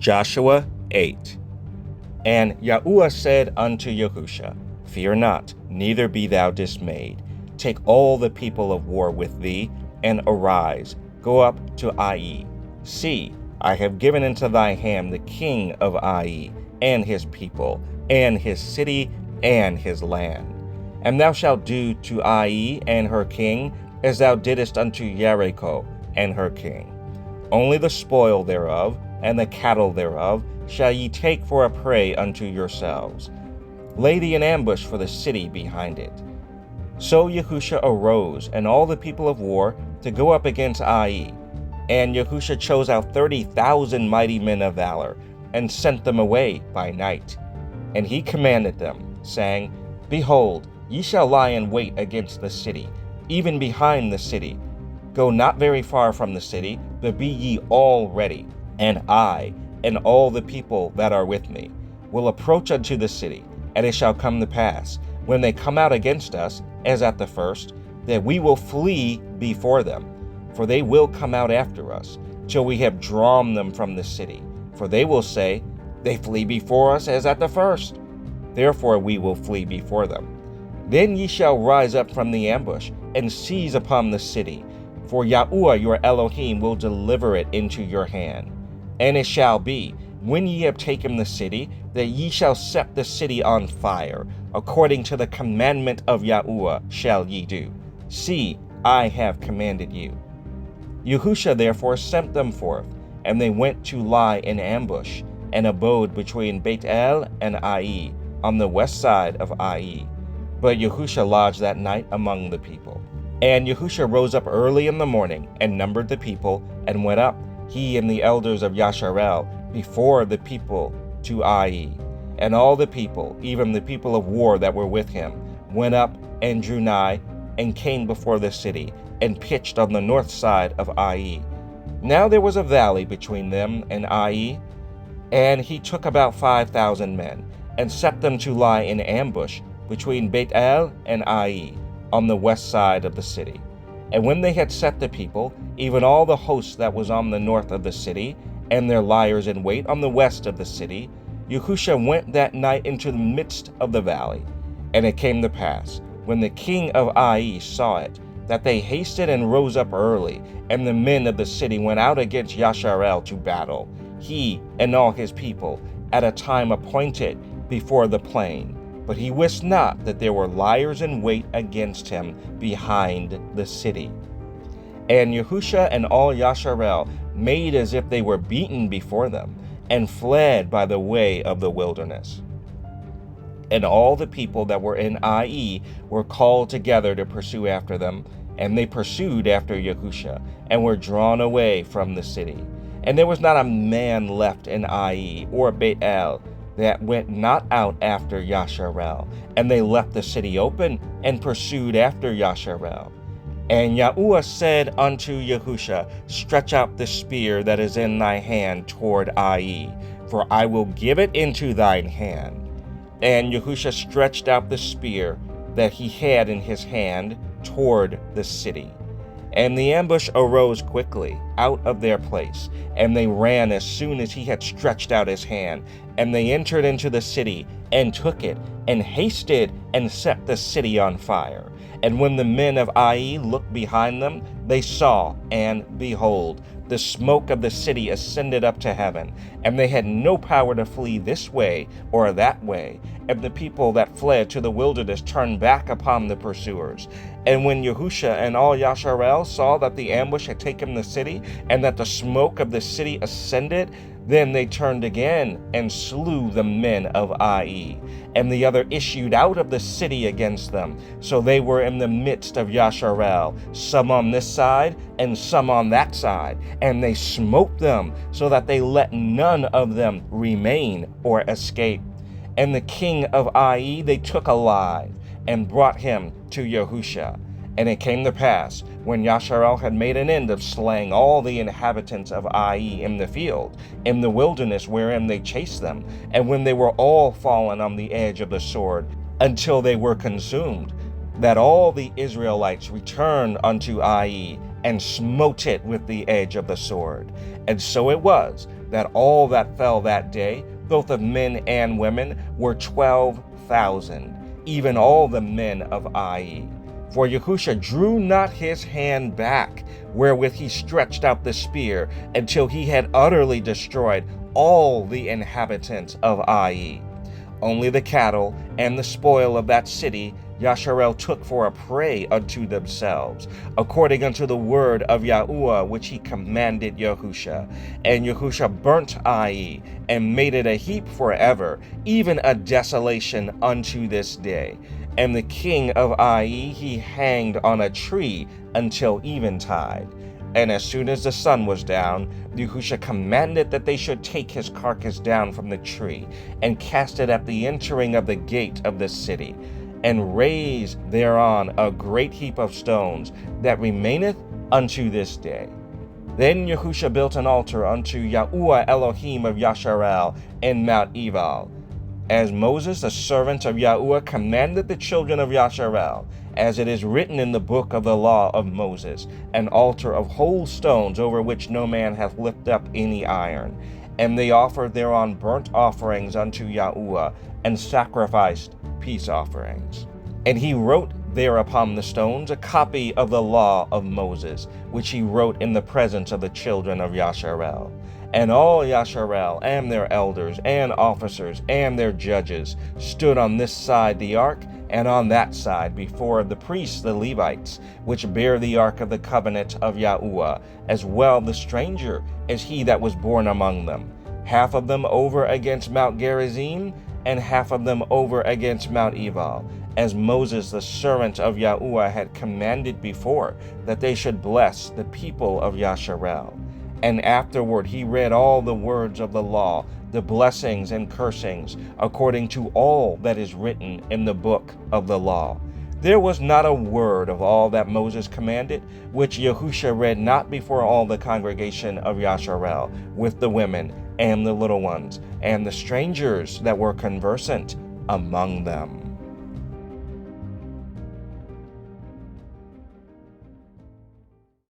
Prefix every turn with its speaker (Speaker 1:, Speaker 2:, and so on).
Speaker 1: Joshua 8. And Yahuwah said unto Yahusha, Fear not, neither be thou dismayed. Take all the people of war with thee, and arise, go up to Ai. See, I have given into thy hand the king of Ai, and his people, and his city, and his land. And thou shalt do to Ai and her king as thou didst unto Jericho and her king. Only the spoil thereof, and the cattle thereof, shall ye take for a prey unto yourselves. Lay thee an ambush for the city behind it. So Yahusha arose, and all the people of war, to go up against Ai. And Yahusha chose out 30,000 mighty men of valor, and sent them away by night. And he commanded them, saying, Behold, ye shall lie in wait against the city, even behind the city. Go not very far from the city, but be ye all ready. And I, and all the people that are with me, will approach unto the city. And it shall come to pass, when they come out against us, as at the first, that we will flee before them. For they will come out after us, till we have drawn them from the city. For they will say, They flee before us as at the first. Therefore we will flee before them. Then ye shall rise up from the ambush, and seize upon the city. For Yahuwah your Elohim will deliver it into your hand. And it shall be, when ye have taken the city, that ye shall set the city on fire, according to the commandment of Yahuwah shall ye do. See, I have commanded you. Yahusha therefore sent them forth, and they went to lie in ambush, and abode between Beit El and Ai, on the west side of Ai. But Yahusha lodged that night among the people. And Yahusha rose up early in the morning, and numbered the people, and went up, he and the elders of Yasharel, before the people to Ai. And all the people, even the people of war that were with him, went up and drew nigh, and came before the city, and pitched on the north side of Ai. Now there was a valley between them and Ai, and he took about 5,000 men, and set them to lie in ambush between Beit El and Ai, on the west side of the city. And when they had set the people, even all the host that was on the north of the city, and their liers in wait on the west of the city, Yahusha went that night into the midst of the valley. And it came to pass, when the king of Ai saw it, that they hasted and rose up early, and the men of the city went out against Yasharel to battle, he and all his people, at a time appointed before the plain. But he wist not that there were liers in wait against him behind the city. And Yahusha and all Yasharel made as if they were beaten before them, and fled by the way of the wilderness. And all the people that were in Ai were called together to pursue after them, and they pursued after Yahusha, and were drawn away from the city. And there was not a man left in Ai or Beit El that went not out after Yasharel, and they left the city open, and pursued after Yasharel. And Yahuwah said unto Yahusha, Stretch out the spear that is in thy hand toward Ai, for I will give it into thine hand. And Yahusha stretched out the spear that he had in his hand toward the city. And the ambush arose quickly out of their place, and they ran as soon as he had stretched out his hand. And they entered into the city, and took it, and hasted, and set the city on fire. And when the men of Ai looked behind them, they saw, and behold, the smoke of the city ascended up to heaven, and they had no power to flee this way or that way. And the people that fled to the wilderness turned back upon the pursuers. And when Yahusha and all Yasharel saw that the ambush had taken the city, and that the smoke of the city ascended, then they turned again, and slew the men of Ai. And the other issued out of the city against them. So they were in the midst of Yasharel, some on this side, and some on that side. And they smote them, so that they let none of them remain or escape. And the king of Ai they took alive, and brought him to Yahusha. And it came to pass, when Yasharel had made an end of slaying all the inhabitants of Ai in the field, in the wilderness wherein they chased them, and when they were all fallen on the edge of the sword, until they were consumed, that all the Israelites returned unto Ai, and smote it with the edge of the sword. And so it was, that all that fell that day, both of men and women, were 12,000, even all the men of Ai. For Yahusha drew not his hand back, wherewith he stretched out the spear, until he had utterly destroyed all the inhabitants of Ai. Only the cattle and the spoil of that city Yasharel took for a prey unto themselves, according unto the word of Yahuwah which he commanded Yahusha. And Yahusha burnt Ai, and made it a heap forever, even a desolation unto this day. And the king of Ai he hanged on a tree until eventide. And as soon as the sun was down, Yahusha commanded that they should take his carcass down from the tree, and cast it at the entering of the gate of the city, and raise thereon a great heap of stones, that remaineth unto this day. Then Yahusha built an altar unto Yahuwah Elohim of Yasharel in Mount Ebal, as Moses, the servant of Yahuwah, commanded the children of Yasharel, as it is written in the book of the law of Moses, an altar of whole stones, over which no man hath lifted up any iron. And they offered thereon burnt offerings unto Yahuwah, and sacrificed peace offerings. And he wrote there upon the stones a copy of the law of Moses, which he wrote in the presence of the children of Yasharel. And all Yasharel and their elders and officers and their judges stood on this side the ark, and on that side before the priests the Levites, which bear the ark of the covenant of Yahuwah, as well the stranger as he that was born among them, half of them over against Mount Gerizim, and half of them over against Mount Ebal, as Moses the servant of Yahuwah had commanded before, that they should bless the people of Yasharel. And afterward he read all the words of the law, the blessings and cursings, according to all that is written in the book of the law. There was not a word of all that Moses commanded, which Yahusha read not before all the congregation of Yasharel, with the women and the little ones, and the strangers that were conversant among them.